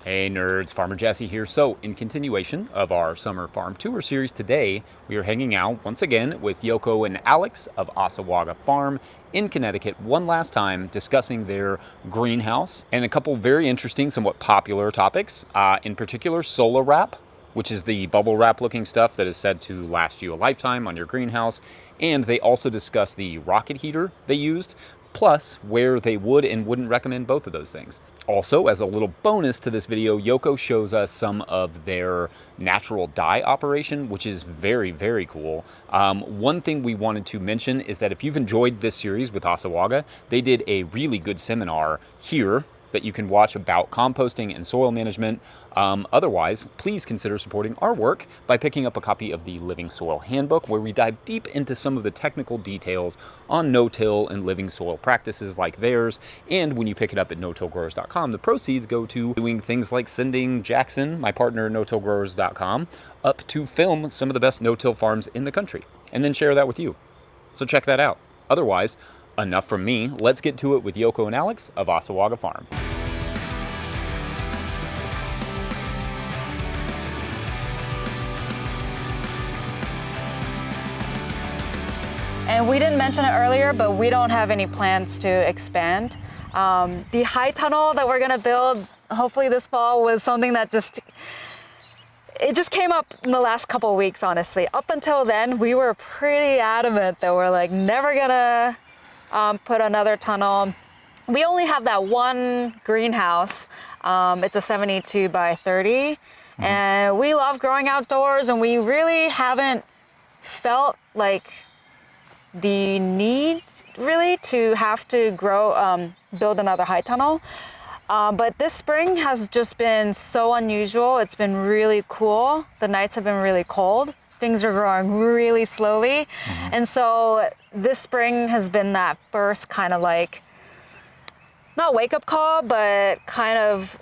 Hey nerds, Farmer Jesse here. So, in continuation of our summer farm tour series, today we are hanging out once again with Yoko and Alex of Assawaga Farm in Connecticut one last time, discussing their greenhouse and a couple very interesting, somewhat popular topics. In particular, sola wrap, which is the bubble wrap looking stuff that is said to last you a lifetime on your greenhouse. And they also discuss the rocket heater they used, plus where they would and wouldn't recommend both of those things. Also, as a little bonus to this video, Yoko shows us some of their natural dye operation, which is very, very cool. One thing we wanted to mention is that if you've enjoyed this series with Assawaga, they did a really good seminar here that you can watch about composting and soil management. Otherwise, please consider supporting our work by picking up a copy of the Living Soil Handbook, where we dive deep into some of the technical details on no-till and living soil practices like theirs. And when you pick it up at no-tillgrowers.com, the proceeds go to doing things like sending Jackson, my partner at no-tillgrowers.com, up to film some of the best no-till farms in the country, and then share that with you. So check that out. Otherwise, enough from me. Let's get to it with Yoko and Alex of Assawaga Farm. And we didn't mention it earlier, but we don't have any plans to expand. The high tunnel that we're gonna build, hopefully this fall, was something that just came up in the last couple of weeks, honestly. Up until then, we were pretty adamant that we're like never gonna put another tunnel. We only have that one greenhouse. It's a 72 by 30. And we love growing outdoors, and we really haven't felt like the need really to have to build another high tunnel. But this spring has just been so unusual. It's been really cool. The nights have been really cold. Things are growing really slowly. And so this spring has been that first kind of like, not wake up call, but kind of,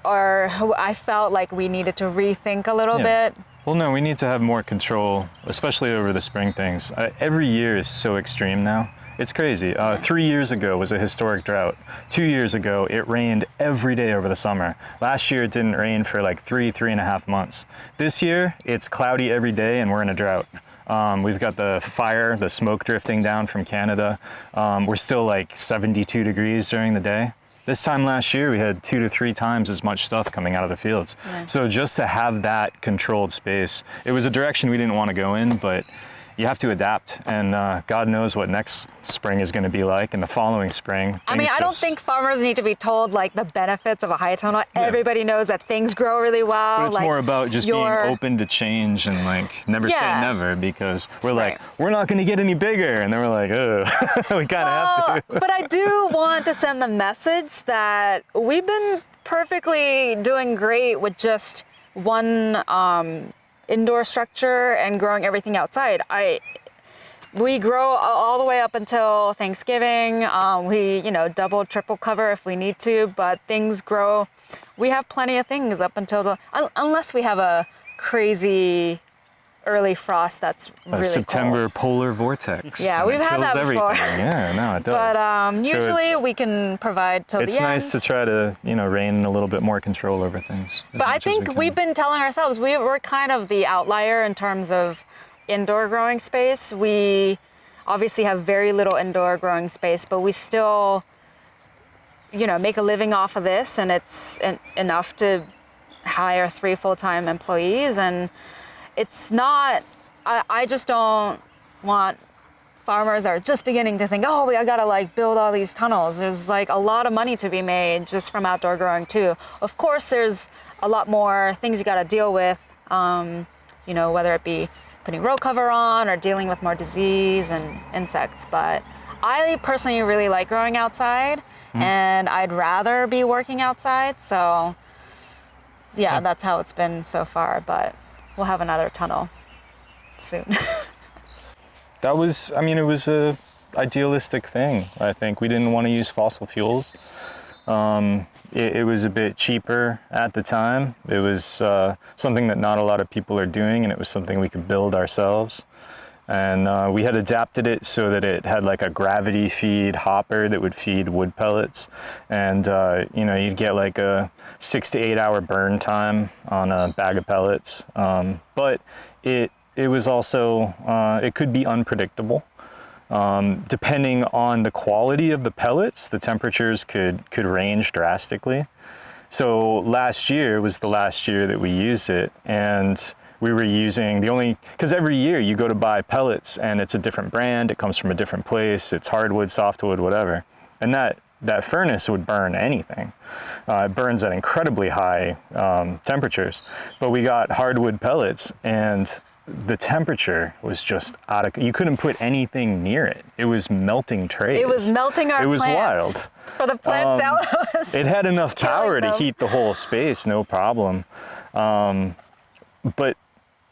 I felt like we needed to rethink a little bit. Well, no, we need to have more control, especially over the spring things. Every year is so extreme now. It's crazy. 3 years ago was a historic drought. 2 years ago, it rained every day over the summer. Last year, it didn't rain for like three and a half months. This year, it's cloudy every day and we're in a drought. We've got the fire, the smoke drifting down from Canada. We're still like 72 degrees during the day. This time last year, we had 2 to 3 times as much stuff coming out of the fields. So just to have that controlled space, it was a direction we didn't want to go in, but you have to adapt, and God knows what next spring is going to be like, and the following spring. I mean, I don't think farmers need to be told like the benefits of a high tunnel. Everybody knows that things grow really well. But it's more about just being open to change and like never say never, because we're like, we're not going to get any bigger, and then we're like, oh, we kind of have to. But I do want to send the message that we've been perfectly doing great with just one indoor structure and growing everything outside. We grow all the way up until Thanksgiving. We, double, triple cover if we need to, but things grow. We have plenty of things up until unless we have a crazy early frost that's really September cold. Polar vortex. Yeah, we've had that before. Yeah, no, it does. But usually we can provide till the end. It's nice to try to, rein a little bit more control over things. But I think we've been telling ourselves we're kind of the outlier in terms of indoor growing space. We obviously have very little indoor growing space, but we still, make a living off of this, and it's enough to hire 3 full-time employees. And it's not, I just don't want farmers that are just beginning to think, oh, I gotta like build all these tunnels. There's like a lot of money to be made just from outdoor growing too. Of course, there's a lot more things you gotta deal with, whether it be putting row cover on or dealing with more disease and insects. But I personally really like growing outside, and I'd rather be working outside. So yeah, that's how it's been so far, but we'll have another tunnel soon. It was a idealistic thing. I think we didn't want to use fossil fuels. It was a bit cheaper at the time. It was something that not a lot of people are doing, and it was something we could build ourselves. And we had adapted it so that it had like a gravity feed hopper that would feed wood pellets. And, you'd get like a 6 to 8 hour burn time on a bag of pellets. But it was also, it could be unpredictable. Depending on the quality of the pellets, the temperatures could range drastically. So last year was the last year that we used it, and we were using because every year you go to buy pellets and it's a different brand, it comes from a different place, it's hardwood, softwood, whatever. And that furnace would burn anything. It burns at incredibly high temperatures. But we got hardwood pellets, and the temperature was just you couldn't put anything near it. It was melting trays. It was melting our plants. It was wild. For the plants out. It had enough power to heat the whole space, no problem. But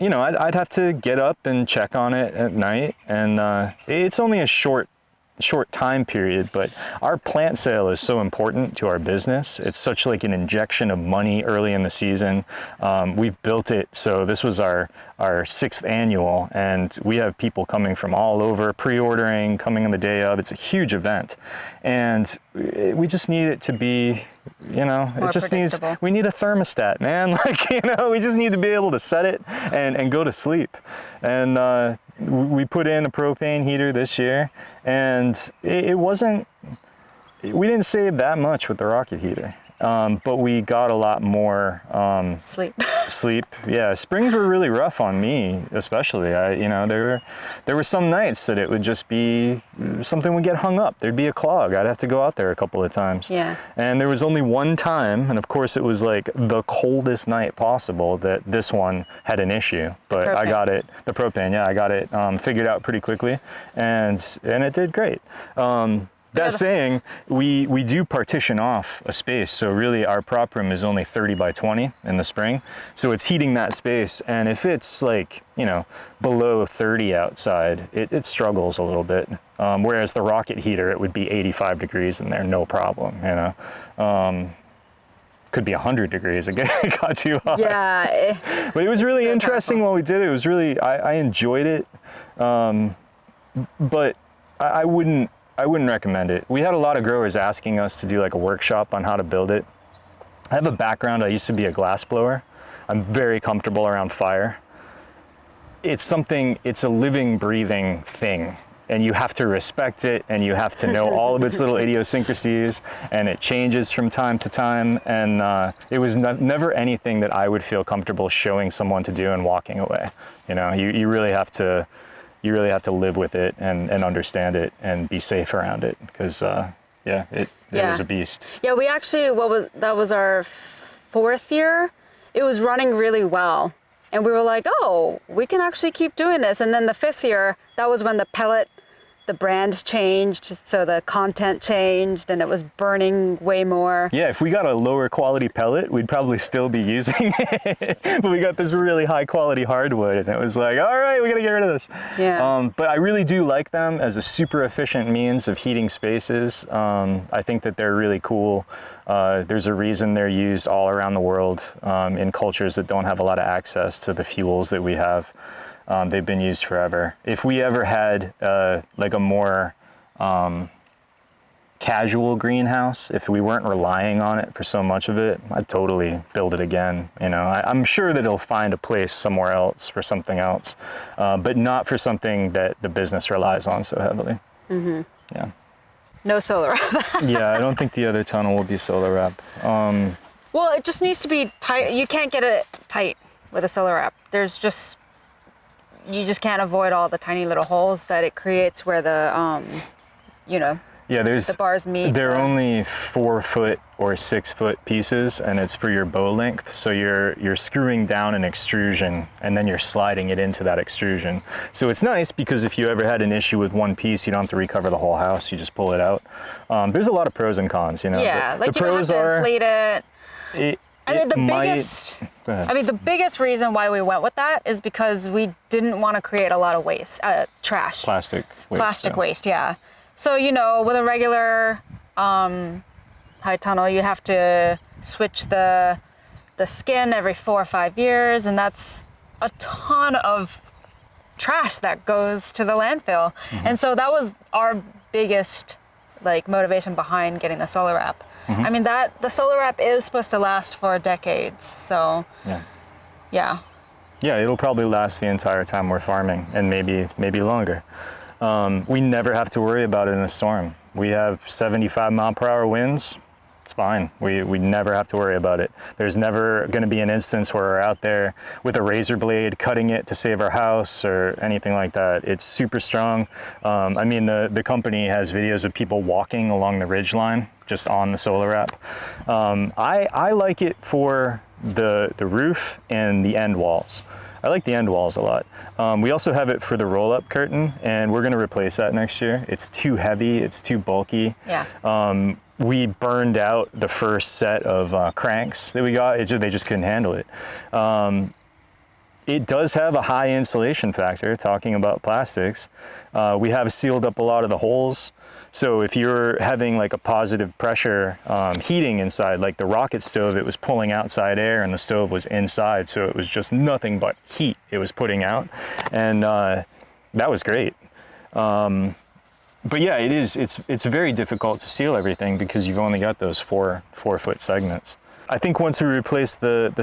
I'd have to get up and check on it at night, and it's only a short time period, but our plant sale is so important to our business. It's such like an injection of money early in the season. We've built it, so this was our 6th annual, and we have people coming from all over, pre-ordering, coming on the day of. It's a huge event, and we just need it to be, it just needs, we need a thermostat, man. We just need to be able to set it and go to sleep. And we put in a propane heater this year, and it wasn't, we didn't save that much with the rocket heater, but we got a lot more sleep. Yeah, springs were really rough on me, especially. There were some nights that it would just be something would get hung up. There'd be a clog. I'd have to go out there a couple of times. Yeah. And there was only one time, and of course it was like the coldest night possible, that this one had an issue. But I got it, the propane. Yeah, I got it figured out pretty quickly, and it did great. That saying, we do partition off a space, so really our prop room is only 30 by 20 in the spring, so it's heating that space, and if it's like, below 30 outside, it struggles a little bit, whereas the rocket heater, it would be 85 degrees in there, no problem, could be 100 degrees, it got too hot. Yeah. But it was really interesting while we did it. It was really, I enjoyed it, but I wouldn't recommend it. We had a lot of growers asking us to do like a workshop on how to build it. I have a background, I used to be a glass blower. I'm very comfortable around fire. It's a living, breathing thing, and you have to respect it, and you have to know all of its little idiosyncrasies, and it changes from time to time, and it was never anything that I would feel comfortable showing someone to do and walking away. You really have to live with it and understand it and be safe around it, because it was a beast. Yeah, we actually, that was our 4th year. It was running really well, and we were like, oh, we can actually keep doing this. And then the 5th year, that was when the brand changed, so the content changed, and it was burning way more. Yeah, if we got a lower quality pellet, we'd probably still be using it. But we got this really high quality hardwood, and it was like, all right, we gotta get rid of this. Yeah. But I really do like them as a super efficient means of heating spaces. I think that they're really cool. There's a reason they're used all around the world in cultures that don't have a lot of access to the fuels that we have. They've been used forever. If we ever had like a more casual greenhouse, if we weren't relying on it for so much of it, I'd totally build it again. I'm sure that it'll find a place somewhere else for something else, but not for something that the business relies on so heavily. Mm-hmm. Yeah. No solar wrap. Yeah, I don't think the other tunnel will be solar wrap. Well, it just needs to be tight. You can't get it tight with a solar wrap. You just can't avoid all the tiny little holes that it creates where the, the bars meet. They're only 4 foot or 6 foot pieces, and it's for your bow length. So you're screwing down an extrusion, and then you're sliding it into that extrusion. So it's nice because if you ever had an issue with one piece, you don't have to recover the whole house. You just pull it out. There's a lot of pros and cons, Yeah, the pros don't have to inflate it. The biggest reason why we went with that is because we didn't want to create a lot of waste, trash. Plastic waste. Yeah. So, with a regular high tunnel, you have to switch the skin every 4 or 5 years, and that's a ton of trash that goes to the landfill. And so that was our biggest like motivation behind getting the solar wrap. I mean, the solar wrap is supposed to last for decades, so yeah. Yeah, it'll probably last the entire time we're farming, and maybe longer. We never have to worry about it in a storm. We have 75-mile-per-hour winds. It's fine. We never have to worry about it. There's never going to be an instance where we're out there with a razor blade cutting it to save our house or anything like that. It's super strong. I mean, the company has videos of people walking along the ridge line just on the solar wrap. I like it for the roof and the end walls. I like the end walls a lot. We also have it for the roll-up curtain, and we're gonna replace that next year. It's too heavy, it's too bulky. Yeah. We burned out the first set of cranks that we got. They just couldn't handle it. It does have a high insulation factor, talking about plastics. We have sealed up a lot of the holes. So if you're having like a positive pressure heating inside, like the rocket stove, it was pulling outside air and the stove was inside. So it was just nothing but heat it was putting out. And that was great. But yeah, it's very difficult to seal everything because you've only got those 4-foot segments. I think once we replace the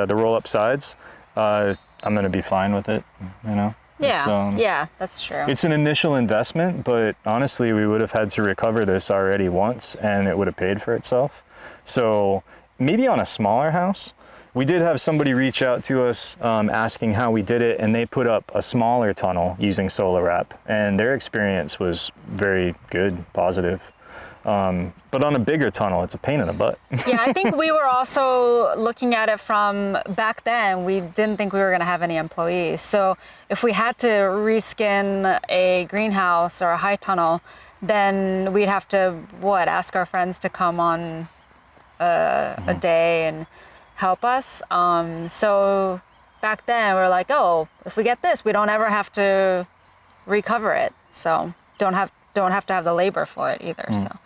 roll-up sides, I'm gonna be fine with it, you know? Yeah, yeah, that's true. It's an initial investment, but honestly, we would have had to recover this already once and it would have paid for itself. So maybe on a smaller house. We did have somebody reach out to us asking how we did it, and they put up a smaller tunnel using solar wrap, and their experience was very good, positive. But on a bigger tunnel, it's a pain in the butt. Yeah, I think we were also looking at it from back then. We didn't think we were going to have any employees. So if we had to reskin a greenhouse or a high tunnel, then we'd have to, ask our friends to come on a day and help us. So back then we were like, oh, if we get this, we don't ever have to recover it. So don't have to have the labor for it either. So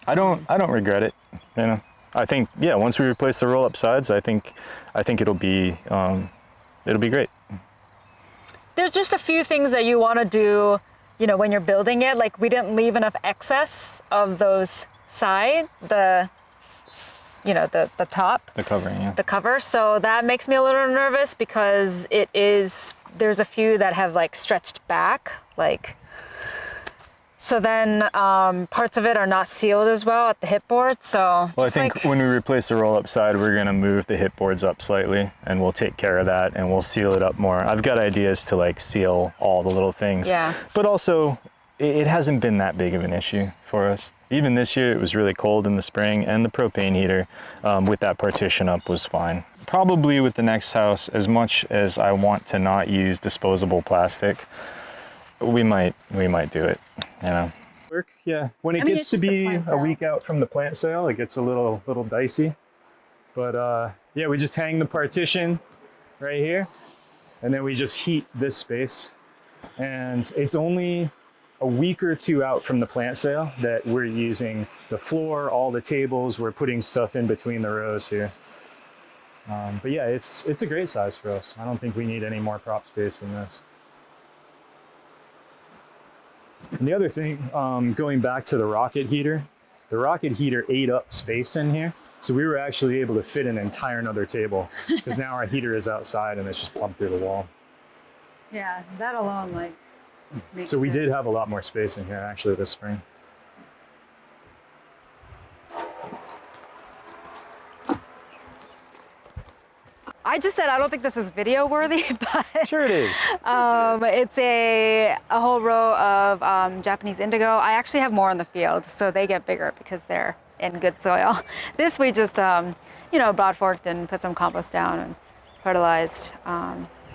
I don't regret it. You know, I think once we replace the roll-up sides, I think it'll be great. There's just a few things that you want to do, you know, when you're building it. Like we didn't leave enough excess of those side, the top, The covering, yeah. the cover. So that makes me a little nervous because there's a few that have like stretched back, like. So then parts of it are not sealed as well at the hip board. So I think when we replace the roll-up side, we're gonna move the hip boards up slightly, and we'll take care of that, and we'll seal it up more. I've got ideas to like seal all the little things. Yeah. But also, it hasn't been that big of an issue for us. Even this year, it was really cold in the spring, and the propane heater with that partition up was fine. Probably with the next house, as much as I want to not use disposable plastic, we might do it, you know. Yeah, when it gets to be a week out from the plant sale, it gets a little dicey. But yeah, we just hang the partition right here, and then we just heat this space. And it's only a week or two out from the plant sale that we're using the floor, all the tables, we're putting stuff in between the rows here. But yeah, it's a great size for us. I don't think we need any more prop space than this. And the other thing, going back to the rocket heater ate up space in here. So we were actually able to fit an entire another table because now our heater is outside and it's just plumbed through the wall. Yeah, that alone like makes So we sense. did have a lot more space in here actually this spring. I just said I don't think this is video worthy, but Sure it is. it's a whole row of Japanese indigo. I actually have more in the field, so they get bigger because they're in good soil. This we just, broad forked and put some compost down and fertilized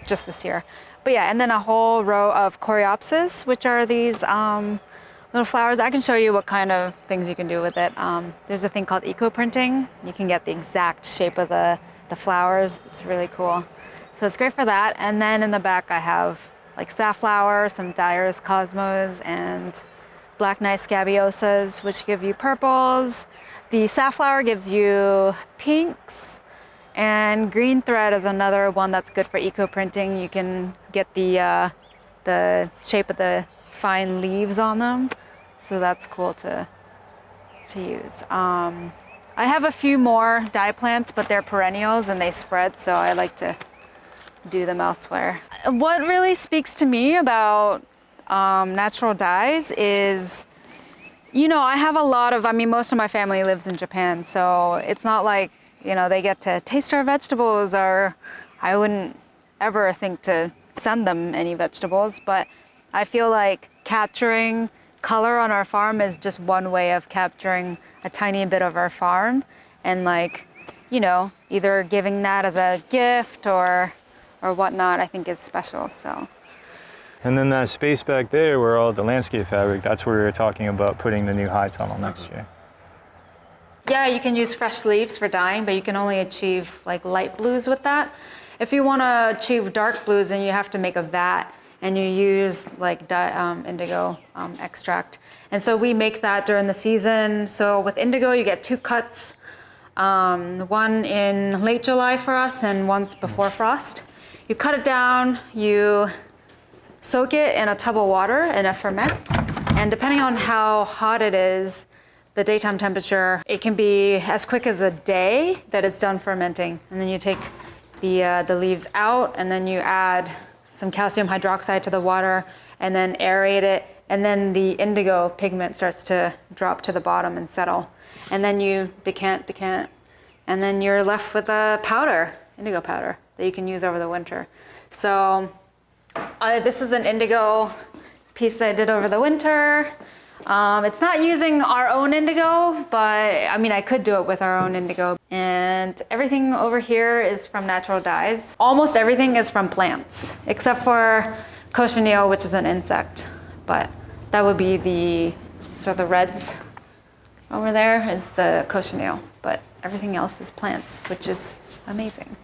just this year. But yeah, and then a whole row of coreopsis, which are these little flowers. I can show you what kind of things you can do with it. There's a thing called eco printing. You can get the exact shape of the flowers. It's really cool. So it's great for that. And then in the back I have like safflower, some Dyer's Cosmos, and Black Knight Scabiosas, which give you purples. The safflower gives you pinks, And green thread is another one that's good for eco printing. You can get the shape of the fine leaves on them, so that's cool to use. I have a few more dye plants, but they're perennials and they spread, so I like to do them elsewhere. What really speaks to me about natural dyes is, you know, I have a lot of, I mean, most of my family lives in Japan, so it's not like, you know, they get to taste our vegetables, or I wouldn't ever think to send them any vegetables, but I feel like capturing color on our farm is just one way of capturing a tiny bit of our farm, and like, you know, either giving that as a gift or whatnot, I think is special, so. And then that space back there where all the landscape fabric, that's where we were talking about putting the new high tunnel next year. Yeah, you can use fresh leaves for dyeing, but you can only achieve like light blues with that. If you want to achieve dark blues, then you have to make a vat, and you use like indigo extract. And so we make that during the season. So with indigo, you get 2 cuts, one in late July for us and once before frost. You cut it down, you soak it in a tub of water and it ferments. And depending on how hot it is, the daytime temperature, it can be as quick as a day that it's done fermenting. And then you take the leaves out, and then you add some calcium hydroxide to the water and then aerate it. And then the indigo pigment starts to drop to the bottom and settle. And then you decant, and then you're left with a powder, indigo powder, that you can use over the winter. So this is an indigo piece that I did over the winter. It's not using our own indigo, but I mean, I could do it with our own indigo. And everything over here is from natural dyes. Almost everything is from plants, except for cochineal, which is an insect. But that would be the reds over there is the cochineal, but everything else is plants, which is amazing.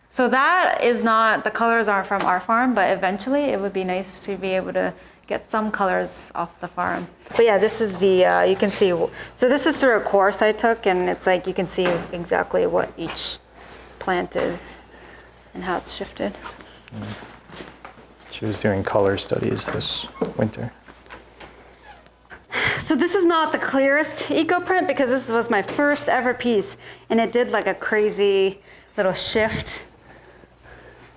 So that is not, the colors aren't from our farm, but eventually it would be nice to be able to get some colors off the farm. But yeah, this is the, you can see, so this is through a course I took, and it's like you can see exactly what each plant is and how it's shifted. She was doing color studies this winter. So this is not the clearest eco print because this was my first ever piece, and it did like a crazy little shift,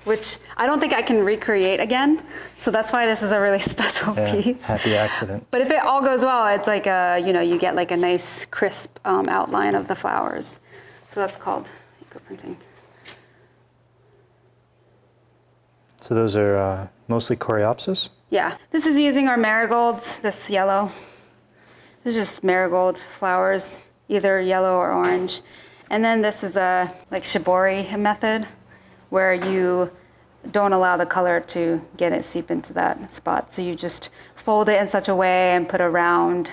which I don't think I can recreate again. So that's why this is a really special piece. Happy accident. But if it all goes well, it's like a, you know, you get like a nice crisp outline of the flowers. So that's called eco printing. So those are mostly coreopsis? Yeah, this is using our marigolds, this yellow. This is just marigold flowers, either yellow or orange. And then this is a like shibori method, where you don't allow the color to get it seep into that spot. So you just fold it in such a way and put a round,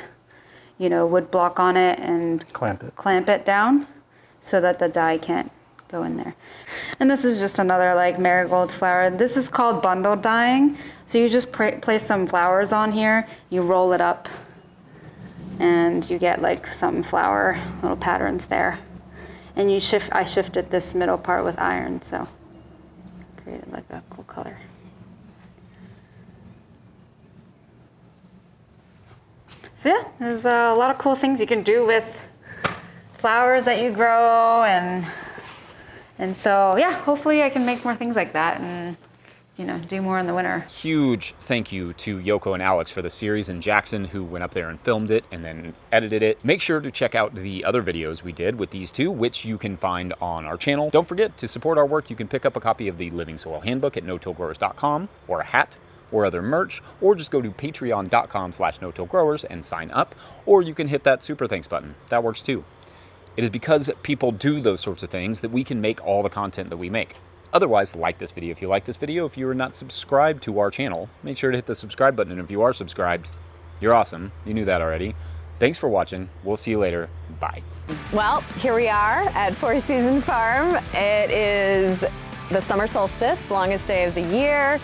you know, wood block on it and clamp it down so that the dye can't go in there. And this is just another like marigold flower. This is called bundle dyeing. So you just place some flowers on here, you roll it up, and you get like some flower little patterns there. And I shifted this middle part with iron, so created like a cool color. So yeah, there's a lot of cool things you can do with flowers that you grow, and so yeah, hopefully I can make more things like that and, you know, do more in the winter. Huge thank you to Yoko and Alex for the series, and Jackson, who went up there and filmed it and then edited it. Make sure to check out the other videos we did with these two, which you can find on our channel. Don't forget to support our work. You can pick up a copy of the Living Soil Handbook at no-tillgrowers.com, or a hat, or other merch, or just go to patreon.com/no-tillgrowers and sign up, or you can hit that super thanks button. That works too. It is because people do those sorts of things that we can make all the content that we make. Otherwise, like this video if you like this video. If you are not subscribed to our channel, make sure to hit the subscribe button. And if you are subscribed, you're awesome. You knew that already. Thanks for watching. We'll see you later. Bye. Well, here we are at Four Season Farm. It is the summer solstice, longest day of the year.